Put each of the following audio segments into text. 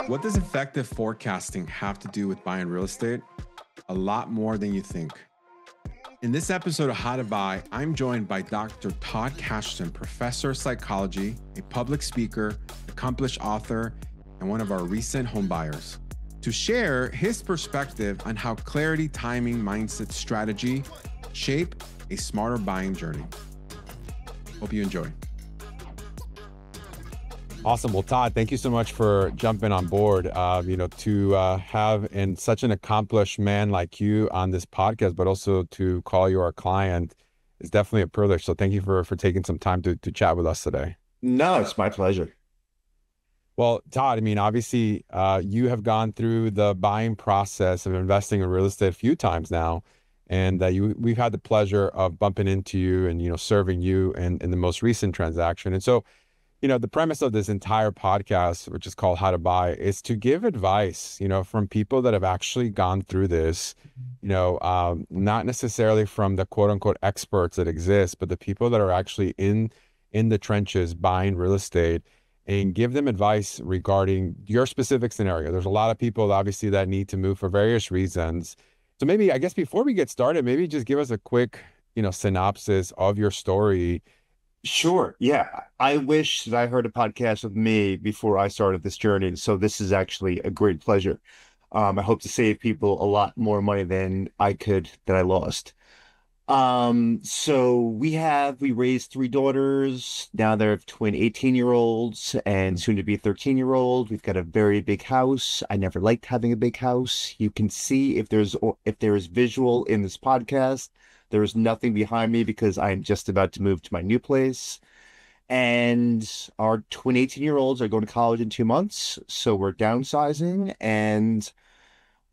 What does effective forecasting have to do with buying real estate? A lot more than you think. In this episode of How to Buy, I'm joined by Dr. Todd Cashton, professor of psychology, a public speaker, accomplished author, and one of our recent home buyers, to share his perspective on how clarity, timing, mindset, strategy shape a smarter buying journey. Hope you enjoy. Awesome. Well, Todd, thank you so much for jumping on board. To have such an accomplished man like you on this podcast, but also to call you our client is definitely a privilege. So thank you for taking some time to chat with us today. No, it's my pleasure. Well, Todd, obviously, you have gone through the buying process of investing in real estate a few times now, and we've had the pleasure of bumping into you and serving you in the most recent transaction. And so, the premise of this entire podcast, which is called How to Buy, is to give advice, from people that have actually gone through this, not necessarily from the quote unquote experts that exist, but the people that are actually in the trenches buying real estate, and give them advice regarding your specific scenario. There's a lot of people obviously that need to move for various reasons. So maybe, I guess before we get started, maybe just give us a quick, synopsis of your story. Sure. Yeah. I wish that I heard a podcast with me before I started this journey. So this is actually a great pleasure. I hope to save people a lot more money than I lost. So we raised three daughters. Now they're twin 18-year-olds and soon to be 13-year-old. We've got a very big house. I never liked having a big house. You can see if there is visual in this podcast, there is nothing behind me because I'm just about to move to my new place. And our twin 18-year-olds are going to college in 2 months. So we're downsizing, and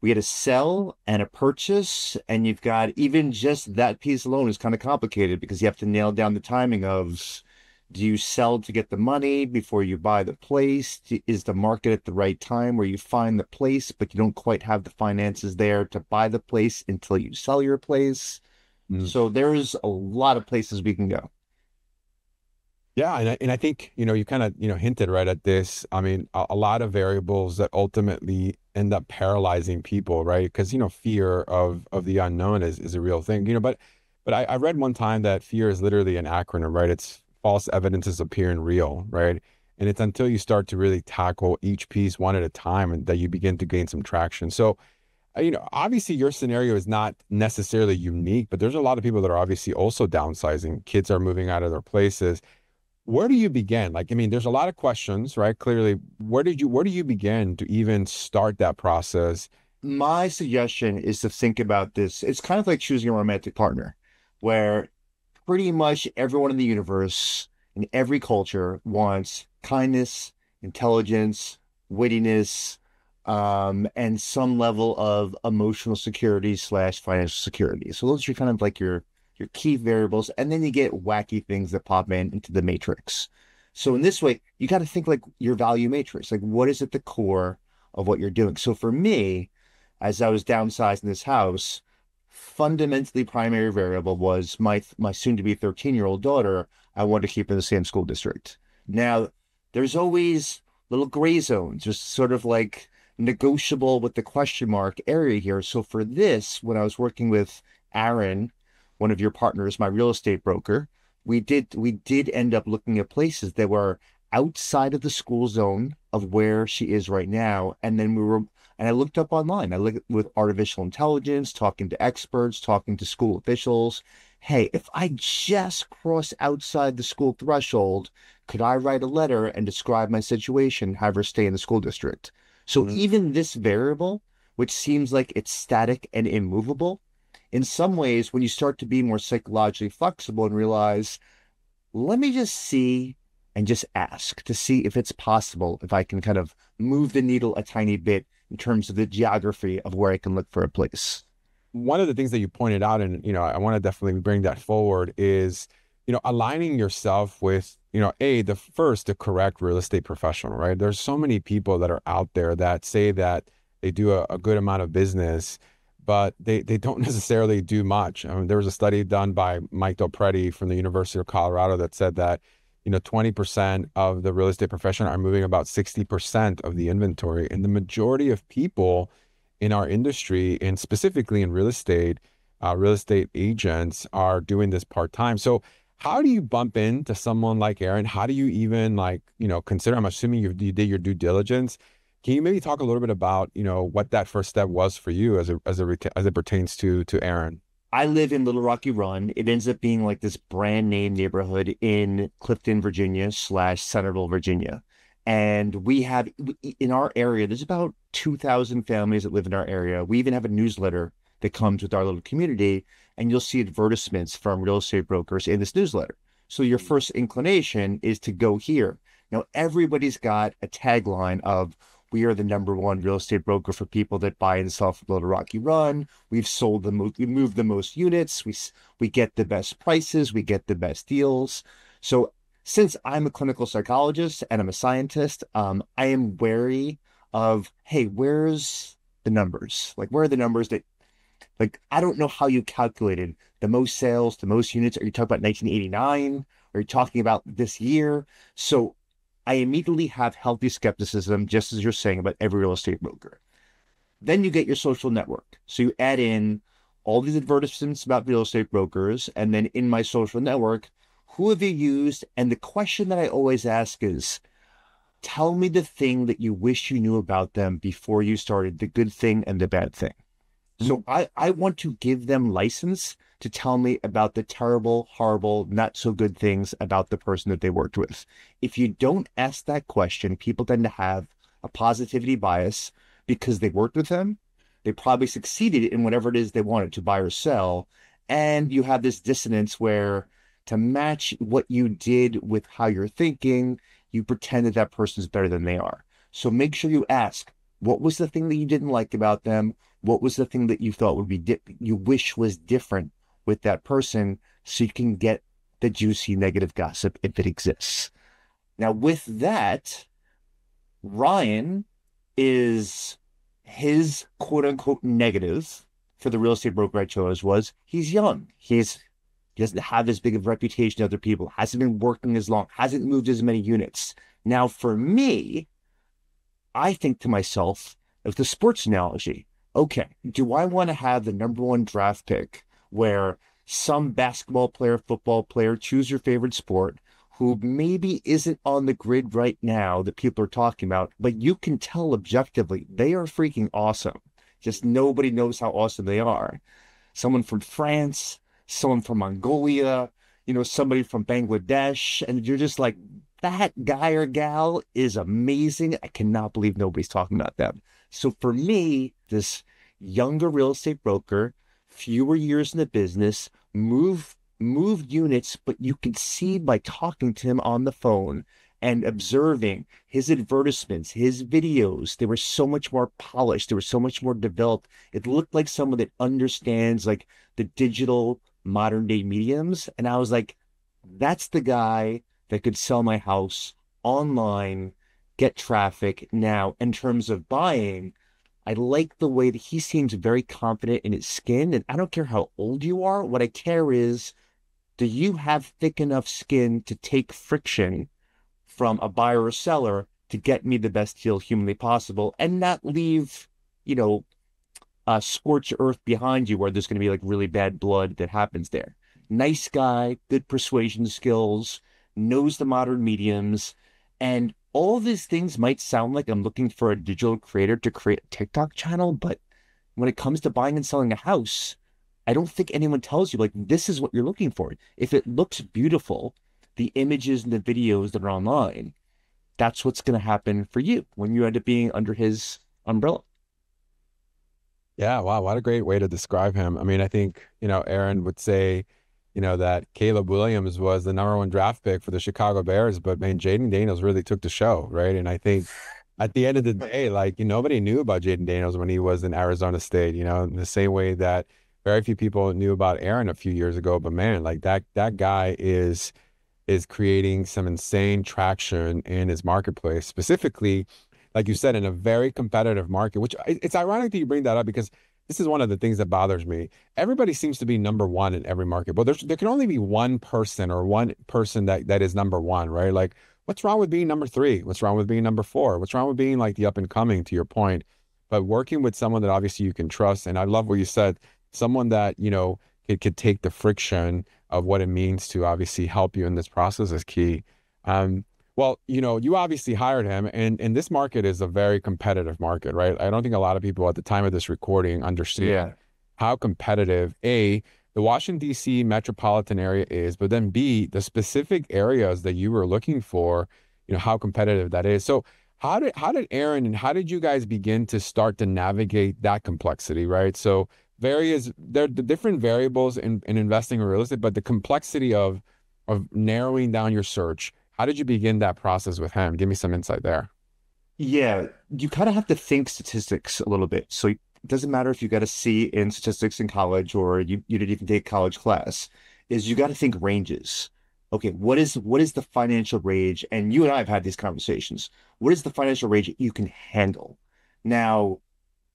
we had a sell and a purchase. And you've got even just that piece alone is kind of complicated because you have to nail down the timing of, do you sell to get the money before you buy the place? Is the market at the right time where you find the place, but you don't quite have the finances there to buy the place until you sell your place? So there's a lot of places we can go. Yeah. And I think, you kind of, hinted right at this. A lot of variables that ultimately end up paralyzing people, right? Because, fear of the unknown is a real thing, but I read one time that fear is literally an acronym, right? It's false evidences appearing real, right? And it's until you start to really tackle each piece one at a time and that you begin to gain some traction. So, obviously your scenario is not necessarily unique, but there's a lot of people that are obviously also downsizing. Kids are moving out of their places. Where do you begin? There's a lot of questions, right? Clearly, where do you begin to even start that process? My suggestion is to think about this. It's kind of like choosing a romantic partner, where pretty much everyone in the universe, in every culture, wants kindness, intelligence, wittiness, and some level of emotional security / financial security. So those are kind of like your key variables. And then you get wacky things that pop into the matrix. So in this way, you got to think like your value matrix. Like, what is at the core of what you're doing? So for me, as I was downsizing this house, fundamentally primary variable was my soon to be 13-year-old daughter. I wanted to keep in the same school district. Now, there's always little gray zones, just sort of like negotiable with the question mark area here. So for this, when I was working with Aaron, one of your partners, my real estate broker, we did end up looking at places that were outside of the school zone of where she is right now. And then I looked up online. I looked with artificial intelligence, talking to experts, talking to school officials. Hey, if I just cross outside the school threshold, could I write a letter and describe my situation, have her stay in the school district? So even this variable, which seems like it's static and immovable, in some ways, when you start to be more psychologically flexible and realize, let me just see and just ask to see if it's possible, if I can kind of move the needle a tiny bit in terms of the geography of where I can look for a place. One of the things that you pointed out, and, I want to definitely bring that forward, is, aligning yourself with, the correct real estate professional, right? There's so many people that are out there that say that they do a good amount of business, but they don't necessarily do much. There was a study done by Mike Dopreti from the University of Colorado that said that, 20% of the real estate profession are moving about 60% of the inventory. And the majority of people in our industry, and specifically in real estate agents are doing this part-time. So how do you bump into someone like Aaron? How do you even like, consider, I'm assuming you did your due diligence. Can you maybe talk a little bit about, what that first step was for you as it pertains to Aaron? I live in Little Rocky Run. It ends up being like this brand name neighborhood in Clifton, Virginia / Centerville, Virginia. And we have in our area, there's about 2,000 families that live in our area. We even have a newsletter that comes with our little community, and you'll see advertisements from real estate brokers in this newsletter. So your first inclination is to go here. Now, everybody's got a tagline of, we are the number one real estate broker for people that buy and sell from Little Rocky Run. We've sold the most, we moved the most units. We get the best prices. We get the best deals. So since I'm a clinical psychologist and I'm a scientist, I am wary of, hey, where's the numbers? Like, where are the numbers that, like, I don't know how you calculated the most sales, the most units. Are you talking about 1989? Are you talking about this year? So I immediately have healthy skepticism, just as you're saying about every real estate broker. Then you get your social network. So you add in all these advertisements about real estate brokers. And then in my social network, who have you used? And the question that I always ask is, tell me the thing that you wish you knew about them before you started, the good thing and the bad thing. So I want to give them license to tell me about the terrible, horrible, not so good things about the person that they worked with. If you don't ask that question, people tend to have a positivity bias because they worked with them. They probably succeeded in whatever it is they wanted to buy or sell. And you have this dissonance where to match what you did with how you're thinking, you pretend that that person's better than they are. So make sure you ask, what was the thing that you didn't like about them? What was the thing that you thought would be you wish was different with that person, so you can get the juicy negative gossip if it exists. Now, with that, Ryan is his quote unquote negative for the real estate broker I chose was he's young. He doesn't have as big of a reputation to other people, hasn't been working as long, hasn't moved as many units. Now, for me, I think to myself, with the sports analogy, okay, do I want to have the number one draft pick where some basketball player, football player, choose your favorite sport, who maybe isn't on the grid right now that people are talking about, but you can tell objectively they are freaking awesome. Just nobody knows how awesome they are. Someone from France, someone from Mongolia, somebody from Bangladesh, and you're just like, that guy or gal is amazing. I cannot believe nobody's talking about them. So for me, this younger real estate broker, fewer years in the business, moved units, but you can see by talking to him on the phone and observing his advertisements, his videos, they were so much more polished. They were so much more developed. It looked like someone that understands like the digital modern day mediums. And I was like, that's the guy that could sell my house online, get traffic. Now, in terms of buying, I like the way that he seems very confident in his skin. And I don't care how old you are. What I care is, do you have thick enough skin to take friction from a buyer or seller to get me the best deal humanly possible and not leave, scorched earth behind you where there's going to be like really bad blood that happens there. Nice guy, good persuasion skills, knows the modern mediums, and all these things might sound like I'm looking for a digital creator to create a TikTok channel, but when it comes to buying and selling a house, I don't think anyone tells you like this is what you're looking for. If it looks beautiful, the images and the videos that are online, that's what's going to happen for you when you end up being under his umbrella. Yeah, wow, what a great way to describe him. I mean, I think, Aaron would say, that Caleb Williams was the number one draft pick for the Chicago Bears, but man, Jaden Daniels really took the show, right? And I think at the end of the day, like nobody knew about Jaden Daniels when he was in Arizona State, in the same way that very few people knew about Aaron a few years ago. But man, like that guy is creating some insane traction in his marketplace, specifically, like you said, in a very competitive market, which it's ironic that you bring that up because this is one of the things that bothers me. Everybody seems to be number one in every market, but there can only be one person or one person that is number one, right? Like, what's wrong with being number three? What's wrong with being number four? What's wrong with being like the up and coming, to your point? But working with someone that obviously you can trust, and I love what you said, someone that, could take the friction of what it means to obviously help you in this process is key. Um, well, you obviously hired him, and this market is a very competitive market, right? I don't think a lot of people at the time of this recording understand Yeah. how competitive, A, the Washington, D.C. metropolitan area is, but then B, the specific areas that you were looking for, how competitive that is. So how did Aaron and how did you guys begin to start to navigate that complexity, right? So there are the different variables in investing in real estate, but the complexity of narrowing down your search. How did you begin that process with him? Give me some insight there. Yeah, you kind of have to think statistics a little bit. So it doesn't matter if you got a C in statistics in college or you didn't even take a college class, is you got to think ranges. Okay, what is the financial range? And you and I have had these conversations. What is the financial range that you can handle? Now,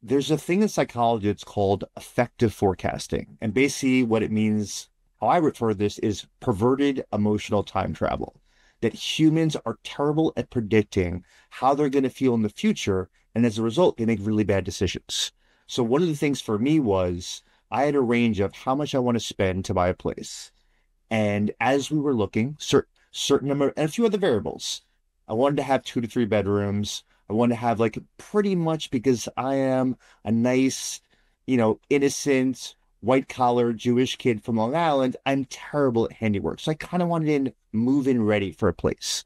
there's a thing in psychology it's called effective forecasting. And basically what it means, how I refer to this is perverted emotional time travel. That humans are terrible at predicting how they're going to feel in the future. And as a result, they make really bad decisions. So one of the things for me was I had a range of how much I want to spend to buy a place. And as we were looking, certain number and a few other variables. I wanted to have 2 to 3 bedrooms. I wanted to have like pretty much because I am a nice, innocent, white collar Jewish kid from Long Island. I'm terrible at handiwork. So I kind of wanted in move in ready for a place.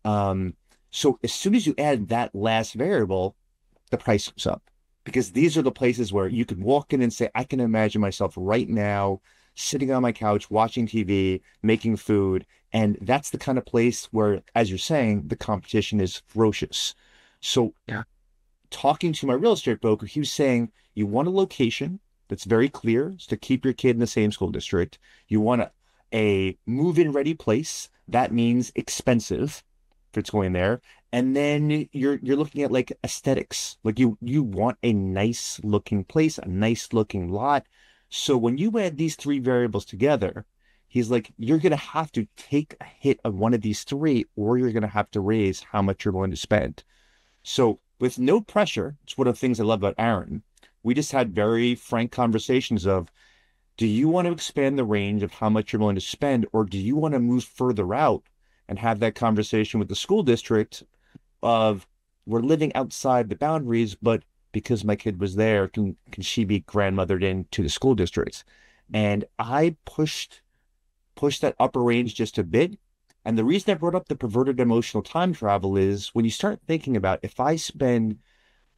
Um, so as soon as you add that last variable, the price goes up because these are the places where you can walk in and say, I can imagine myself right now sitting on my couch, watching TV, making food. And that's the kind of place where, as you're saying, the competition is ferocious. So Yeah. talking to my real estate broker, he was saying, you want a location that's very clear to keep your kid in the same school district. You want a move-in ready place. That means expensive if it's going there. And then you're looking at like aesthetics. Like you want a nice looking place, a nice looking lot. So when you add these three variables together, he's like, you're gonna have to take a hit of one of these three, or you're gonna have to raise how much you're going to spend. So with no pressure, it's one of the things I love about Aaron. We just had very frank conversations of, do you want to expand the range of how much you're willing to spend, or do you want to move further out and have that conversation with the school district of we're living outside the boundaries, but because my kid was there, can she be grandmothered into the school districts? And I pushed that upper range just a bit. And the reason I brought up the perverted emotional time travel is when you start thinking about if I spend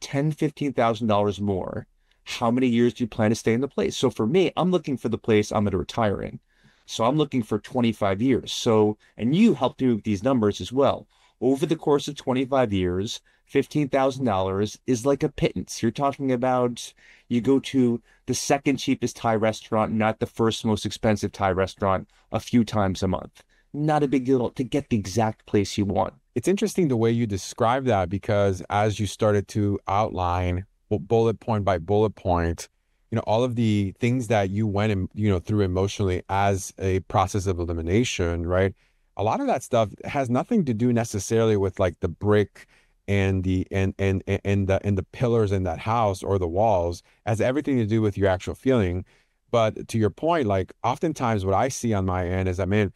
$10,000, $15,000 more, how many years do you plan to stay in the place? So for me, I'm looking for the place I'm going to retire in. So I'm looking for 25 years. So, and you helped me with these numbers as well. Over the course of 25 years, $15,000 is like a pittance. You're talking about you go to the second cheapest Thai restaurant, not the first most expensive Thai restaurant, a few times a month. Not a big deal to get the exact place you want. It's interesting the way you describe that because as you started to outline bullet point by bullet point, all of the things that you went and, through emotionally as a process of elimination, right? A lot of that stuff has nothing to do necessarily with like the brick and the pillars in that house or the walls. It has everything to do with your actual feeling. But to your point, like oftentimes what I see on my end is that, man,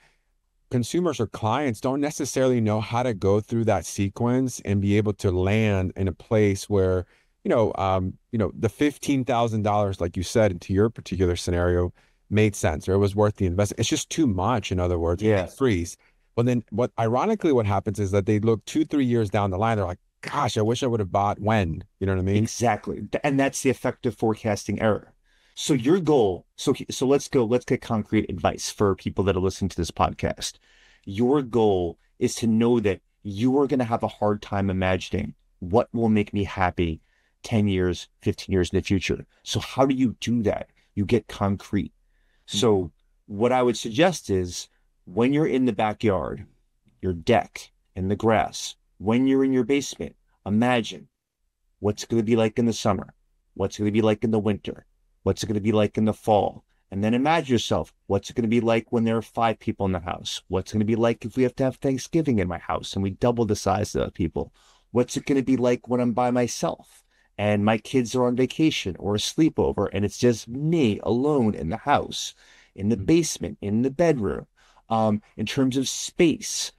consumers or clients don't necessarily know how to go through that sequence and be able to land in a place where, the $15,000, like you said, into your particular scenario made sense or it was worth the investment. It's just too much, in other words, and they Yeah. freeze. Well, then ironically, what happens is that they look 2, 3 years down the line. They're like, gosh, I wish I would have bought when, you know what I mean? Exactly. And that's the effective forecasting error. So your goal, so let's get concrete advice for people that are listening to this podcast. Your goal is to know that you are going to have a hard time imagining what will make me happy 10 years, 15 years in the future. So how do you do that? You get concrete. So what I would suggest is when you're in the backyard, your deck, in the grass, when you're in your basement, imagine what's going to be like in the summer, what's going to be like in the winter, What's it going to be like in the fall? And then imagine yourself, what's it going to be like when there are 5 people in the house? What's it going to be like if we have to have Thanksgiving in my house and we double the size of the people? What's it going to be like when I'm by myself and my kids are on vacation or a sleepover and it's just me alone in the house, in the basement, in the bedroom? In terms of space,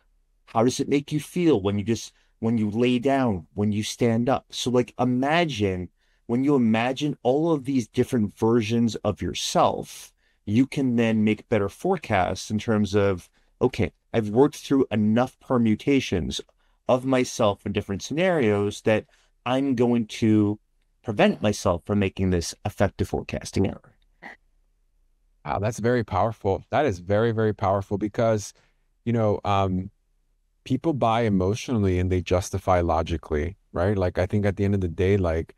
how does it make you feel when you lay down, when you stand up? So like imagine when you imagine all of these different versions of yourself, you can then make better forecasts in terms of, okay, I've worked through enough permutations of myself in different scenarios that I'm going to prevent myself from making this effective forecasting error. Wow, that's very powerful. That is very, very powerful because, you know, people buy emotionally and they justify logically, right? Like I think at the end of the day, like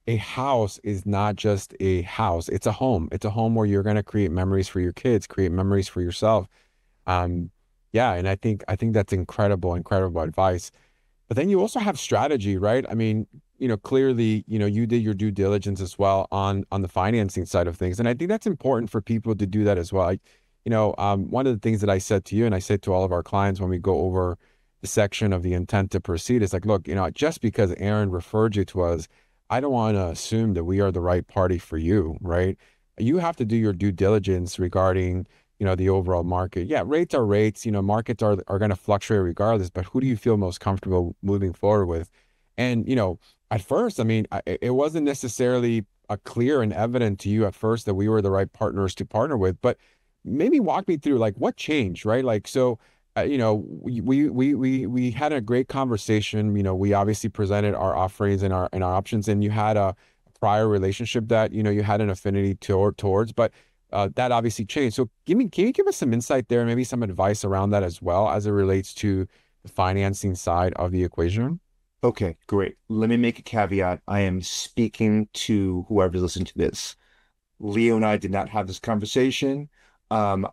a house is not just a house, it's a home. It's a home where you're going to create memories for your kids, create memories for yourself. Um, yeah, and I think that's incredible, incredible advice. But then you also have strategy, right? I mean, clearly, you did your due diligence as well on the financing side of things. And I think that's important for people to do that as well. One of the things that I said to you and I said to all of our clients when we go over the section of the intent to proceed is like, look, just because Aaron referred you to us, I don't want to assume that we are the right party for you, right? You have to do your due diligence regarding the overall market. Yeah, rates are rates, markets are going to fluctuate regardless, but who do you feel most comfortable moving forward with? And, at first, I mean, it wasn't necessarily a clear and evident to you at first that we were the right partners to partner with, but maybe walk me through like what changed, right? Like, so, we had a great conversation. We obviously presented our offerings and our options, and you had a prior relationship that, you had an affinity towards, but that obviously changed. So can you give us some insight there, and maybe some advice around that as well as it relates to the financing side of the equation? Okay, great. Let me make a caveat. I am speaking to whoever's listening to this. Leo and I did not have this conversation. Um,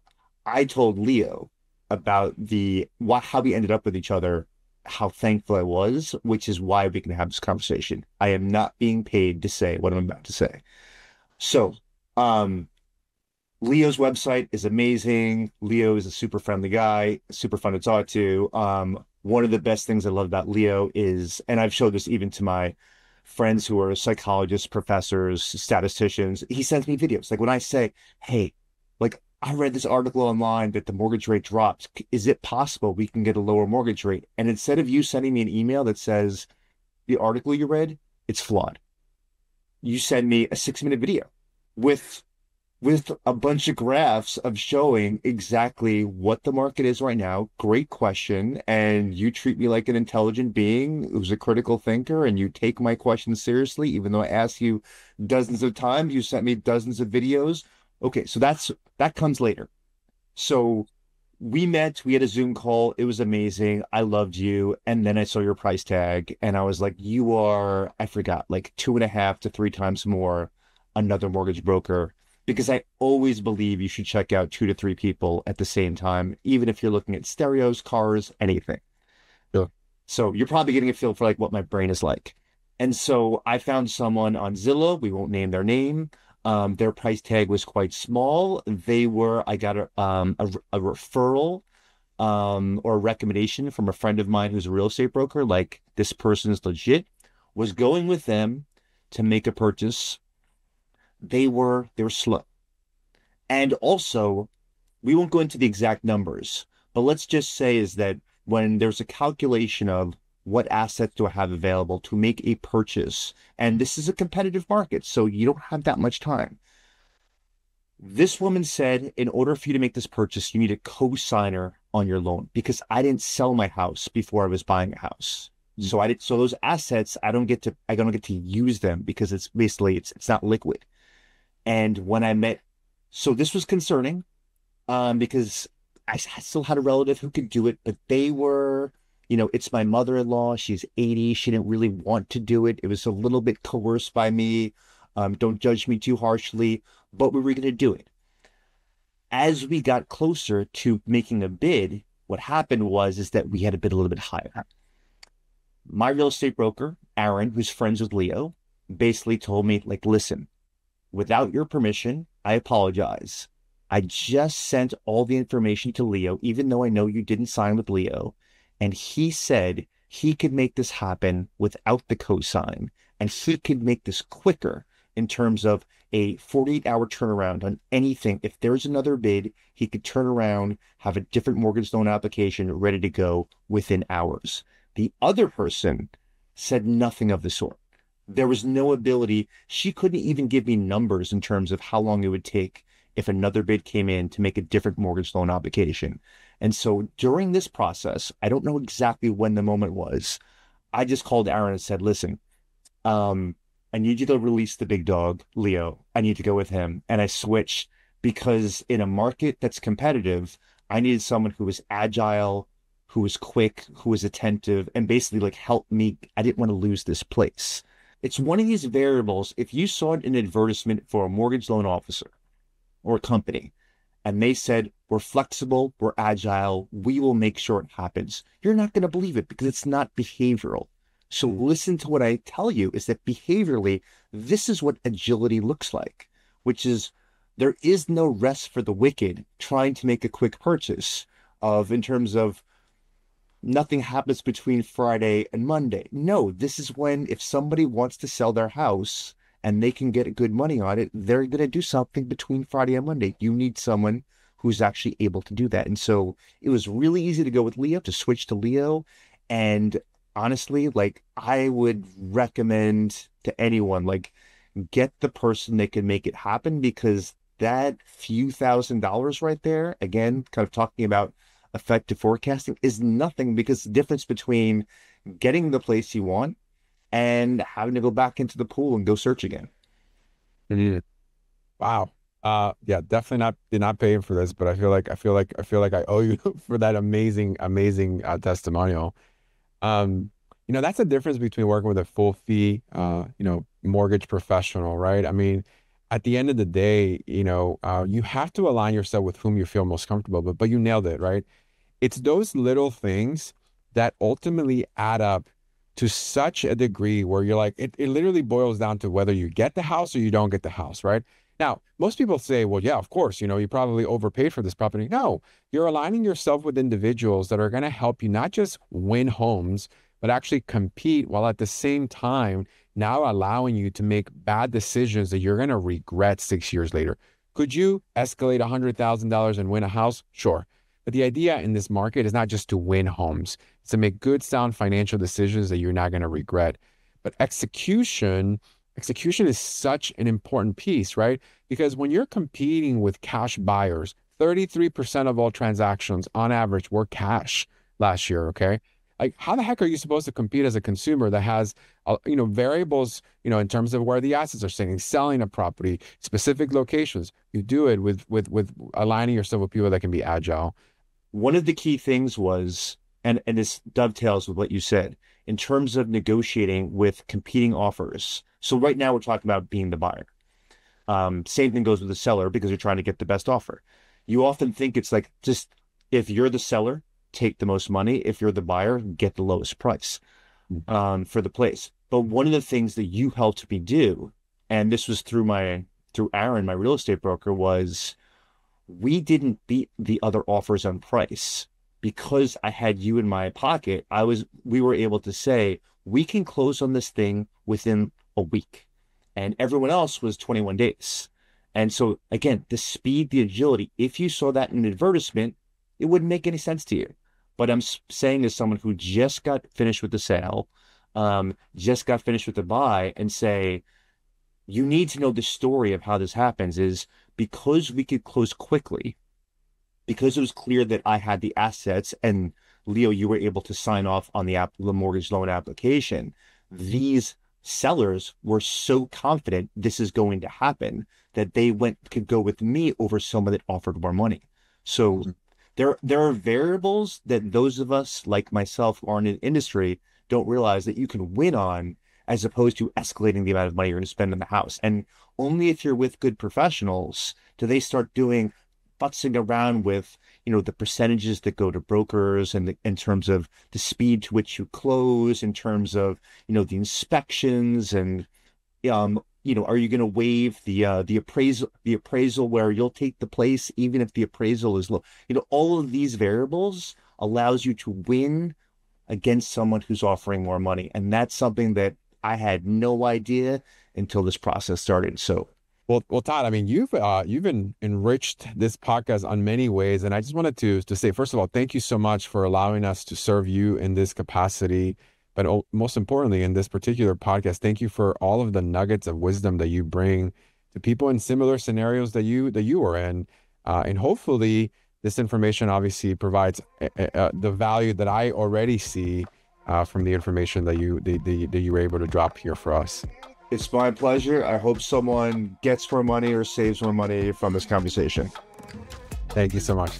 I told Leo about how we ended up with each other, how thankful I was, which is why we can have this conversation. I am not being paid to say what I'm about to say. So, um, Leo's website is amazing. Leo is a super friendly guy, super fun to talk to. One of the best things I love about Leo is, and I've showed this even to my friends who are psychologists, professors, statisticians, he sends me videos. Like when I say, hey, like I read this article online that the mortgage rate drops. Is it possible we can get a lower mortgage rate? And instead of you sending me an email that says the article you read, it's flawed, you send me a 6-minute video with a bunch of graphs of showing exactly what the market is right now. Great question. And you treat me like an intelligent being who's a critical thinker, and you take my questions seriously, even though I asked you dozens of times, you sent me dozens of videos. Okay, so that comes later. So we met, we had a Zoom call. It was amazing. I loved you. And then I saw your price tag and I was like, you are, I forgot, like 2.5 to 3 times more another mortgage broker. Because I always believe you should check out 2 to 3 people at the same time, even if you're looking at stereos, cars, anything. Sure. So you're probably getting a feel for like what my brain is like. And so I found someone on Zillow. We won't name their name. Their price tag was quite small. I got a referral or a recommendation from a friend of mine who's a real estate broker. Like this person is legit. Was going with them to make a purchase. They were slow. And also, we won't go into the exact numbers, but let's just say is that when there's a calculation of what assets do I have available to make a purchase, and this is a competitive market, so you don't have that much time. This woman said, in order for you to make this purchase, you need a co-signer on your loan because I didn't sell my house before I was buying a house. So those assets, I don't get to use them because it's basically, it's not liquid. And when I met, so this was concerning, because I still had a relative who could do it, but they were, it's my mother-in-law. She's 80. She didn't really want to do it. It was a little bit coerced by me. Don't judge me too harshly, but we were going to do it. As we got closer to making a bid, what happened is that we had to bid a little bit higher. My real estate broker, Aaron, who's friends with Leo, basically told me, like, listen, without your permission, I apologize. I just sent all the information to Leo, even though I know you didn't sign with Leo. And he said he could make this happen without the cosign. And he could make this quicker in terms of a 48-hour turnaround on anything. If there's another bid, he could turn around, have a different mortgage loan application ready to go within hours. The other person said nothing of the sort. There was no ability. She couldn't even give me numbers in terms of how long it would take if another bid came in to make a different mortgage loan application. And so during this process, I don't know exactly when the moment was. I just called Aaron and said, listen, I need you to release the big dog, Leo. I need to go with him. And I switched because in a market that's competitive, I needed someone who was agile, who was quick, who was attentive, and basically like help me. I didn't want to lose this place. It's one of these variables. If you saw an advertisement for a mortgage loan officer or a company, and they said, we're flexible, we're agile, we will make sure it happens, you're not going to believe it because it's not behavioral. So listen to what I tell you is that behaviorally, this is what agility looks like, which is there is no rest for the wicked trying to make a quick purchase of in terms of nothing happens between Friday and Monday. No, this is when if somebody wants to sell their house and they can get good money on it, they're going to do something between Friday and Monday. You need someone who's actually able to do that. And so it was really easy to go with Leo, to switch to Leo. And honestly, like I would recommend to anyone, like get the person that can make it happen because that few $1,000s right there, again, kind of talking about effective forecasting is nothing because the difference between getting the place you want and having to go back into the pool and go search again. Mhm. Wow. Yeah, definitely not paying for this, but I feel like I owe you for that amazing testimonial. Um, that's the difference between working with a full fee, mortgage professional, right? I mean, at the end of the day, you have to align yourself with whom you feel most comfortable, but you nailed it, right? It's those little things that ultimately add up to such a degree where you're like, it literally boils down to whether you get the house or you don't get the house, right? Now, most people say, well, yeah, of course, you probably overpaid for this property. No, you're aligning yourself with individuals that are going to help you not just win homes, but actually compete while at the same time now allowing you to make bad decisions that you're going to regret 6 years later. Could you escalate $100,000 and win a house? Sure. But the idea in this market is not just to win homes, it's to make good, sound financial decisions that you're not going to regret. But execution is such an important piece, right? Because when you're competing with cash buyers, 33% of all transactions on average were cash last year, okay? Like, how the heck are you supposed to compete as a consumer that has, variables, in terms of where the assets are sitting, selling a property, specific locations? You do it with aligning yourself with people that can be agile. One of the key things was, and this dovetails with what you said, in terms of negotiating with competing offers. So right now we're talking about being the buyer. Same thing goes with the seller because you're trying to get the best offer. You often think it's like just if you're the seller, take the most money. If you're the buyer, get the lowest price for the place. But one of the things that you helped me do, and this was through Aaron, my real estate broker, was we didn't beat the other offers on price because I had you in my pocket. We were able to say we can close on this thing within a week, and everyone else was 21 days. And so again, the speed, the agility, if you saw that in an advertisement, it wouldn't make any sense to you. But I'm saying as someone who just got finished with the sale, just got finished with the buy, and say, you need to know the story of how this happens is because we could close quickly, because it was clear that I had the assets and Leo, you were able to sign off on the mortgage loan application. These sellers were so confident this is going to happen that they could go with me over someone that offered more money. So there are variables that those of us like myself who aren't in the industry don't realize that you can win on as opposed to escalating the amount of money you're going to spend on the house. And only if you're with good professionals do they start doing futzing around with, the percentages that go to brokers and in terms of the speed to which you close, in terms of, the inspections and are you going to waive the appraisal where you'll take the place even if the appraisal is low? All of these variables allows you to win against someone who's offering more money. And that's something that I had no idea until this process started. So, Well, Todd, I mean, you've enriched this podcast on many ways, and I just wanted to say, first of all, thank you so much for allowing us to serve you in this capacity. But most importantly, in this particular podcast, thank you for all of the nuggets of wisdom that you bring to people in similar scenarios that you were in, and hopefully, this information obviously provides the value that I already see from the information that you were able to drop here for us. it's my pleasure. I hope someone gets more money or saves more money from this conversation. Thank you so much.